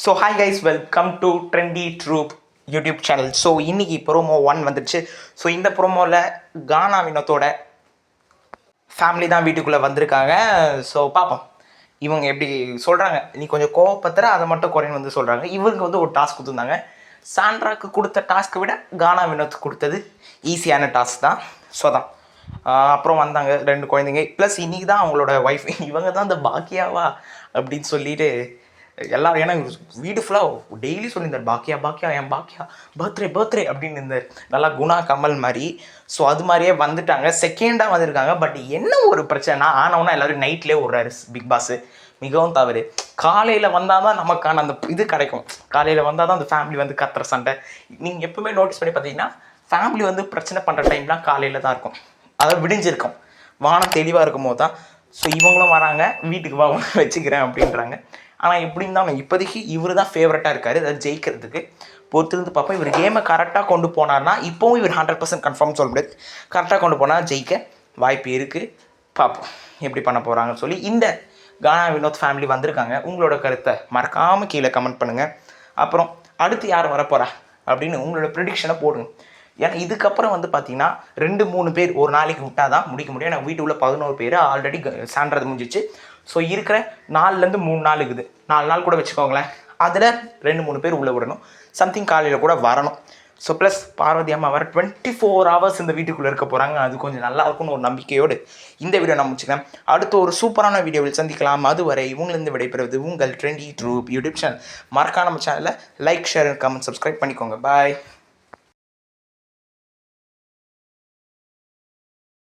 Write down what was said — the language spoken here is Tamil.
So hi guys, welcome to trendy troupe YouTube channel. So இன்றைக்கி ப்ரோமோ 1 வந்துடுச்சு. ஸோ இந்த ப்ரோமோவில் கானா வினோத்தோட ஃபேமிலி தான் வீட்டுக்குள்ளே வந்திருக்காங்க. ஸோ பார்ப்போம் இவங்க எப்படி சொல்கிறாங்க. நீ கொஞ்சம் கோவப்பத்துற, அதை மட்டும் குறைன்னு வந்து சொல்கிறாங்க. இவங்க வந்து ஒரு டாஸ்க் கொடுத்துருந்தாங்க. சாண்ட்ராக்கு கொடுத்த டாஸ்க்கை விட கானா வினோத் கொடுத்தது ஈஸியான டாஸ்க் தான். ஸோ தான் அப்புறம் வந்தாங்க 2 குழந்தைங்க ப்ளஸ் இன்றைக்கி தான் அவங்களோட ஒய்ஃப். இவங்க தான் அந்த பாக்கியாவா அப்படின்னு சொல்லிட்டு எல்லோரும், ஏன்னா வீடு ஃபுல்லாக டெய்லி சொல்லியிருந்தார் பாக்கியா பாக்கியா என் பாக்கியா பர்த்டே அப்படின்னு இருந்தார். நல்லா குணா கமல் மாதிரி. ஸோ அது மாதிரியே வந்துட்டாங்க, செகண்டாக வந்திருக்காங்க. பட் என்ன ஒரு பிரச்சனைனா, ஆனவனா எல்லோரும் நைட்லேயே விட்றாரு பிக் பாஸ். மிகவும் தவறு. காலையில் வந்தால் தான் நமக்கான அந்த இது கிடைக்கும். காலையில் வந்தால் தான் அந்த ஃபேமிலி வந்து கத்துற சண்டை. நீங்கள் எப்பவுமே நோட்டீஸ் பண்ணி பார்த்தீங்கன்னா, ஃபேமிலி வந்து பிரச்சனை பண்ணுற டைம்லாம் காலையில் தான் இருக்கும். அதை விடிஞ்சிருக்கும், வானம் தெளிவாக இருக்கும் போது தான். ஸோ இவங்களும் வராங்க, வீட்டுக்கு வா வச்சுக்கிறேன் அப்படின்றாங்க. ஆனால் எப்படி இருந்தாலும் இப்போதைக்கு இவர் தான் ஃபேவரட்டாக இருக்கார், அதாவது ஜெயிக்கிறதுக்கு. பொறுத்திருந்து பார்ப்போம். இவர் கேமை கரெக்டாக கொண்டு போனார்னா, இப்போவும் இவர் 100% கன்ஃபார்ம் சொல்ல முடியாது. கரெக்டாக கொண்டு போனால் ஜெயிக்க வாய்ப்பு இருக்குது. பார்ப்போம் எப்படி பண்ண போகிறாங்கன்னு சொல்லி. இந்த கானா வினோத் ஃபேமிலி வந்திருக்காங்க. உங்களோட கருத்தை மறக்காமல் கீழே கமெண்ட் பண்ணுங்கள். அப்புறம் அடுத்து யார் வரப்போகிறா அப்படின்னு உங்களோட ப்ரிடிக்ஷனை போடுங்க. ஏன்னா இதுக்கப்புறம் வந்து பார்த்தீங்கன்னா 2-3 பேர் ஒரு நாளைக்கு விட்டால் தான் முடிக்க முடியும். எனக்கு வீட்டுக்குள்ளே 11 பேர் ஆல்ரெடி சான்றது முடிஞ்சிச்சு. ஸோ இருக்கிற 4லேருந்து 3 நாள் இருக்குது. 4 நாள் கூட வச்சுக்கோங்களேன். அதில் 2-3 பேர் உள்ளே விடணும். சம்திங் காலையில் கூட வரணும். ஸோ ப்ளஸ் பார்வதி அம்மா வர 24 ஹவர்ஸ் இந்த வீட்டுக்குள்ளே இருக்க போகிறாங்க. அது கொஞ்சம் நல்லா இருக்கும்னு ஒரு நம்பிக்கையோடு இந்த வீடியோ நான் முடிச்சுக்கிறேன். அடுத்து ஒரு சூப்பரான வீடியோவில் சந்திக்கலாம். அதுவரை இவங்களிருந்து விடைபெறுவது உங்கள் ட்ரெண்டி ட்ரூப் யூடியூப் சேனல். மறக்காம நம்ம சேனலில் லைக், ஷேர், கமெண்ட், சப்ஸ்கிரைப் பண்ணிக்கோங்க. பாய்.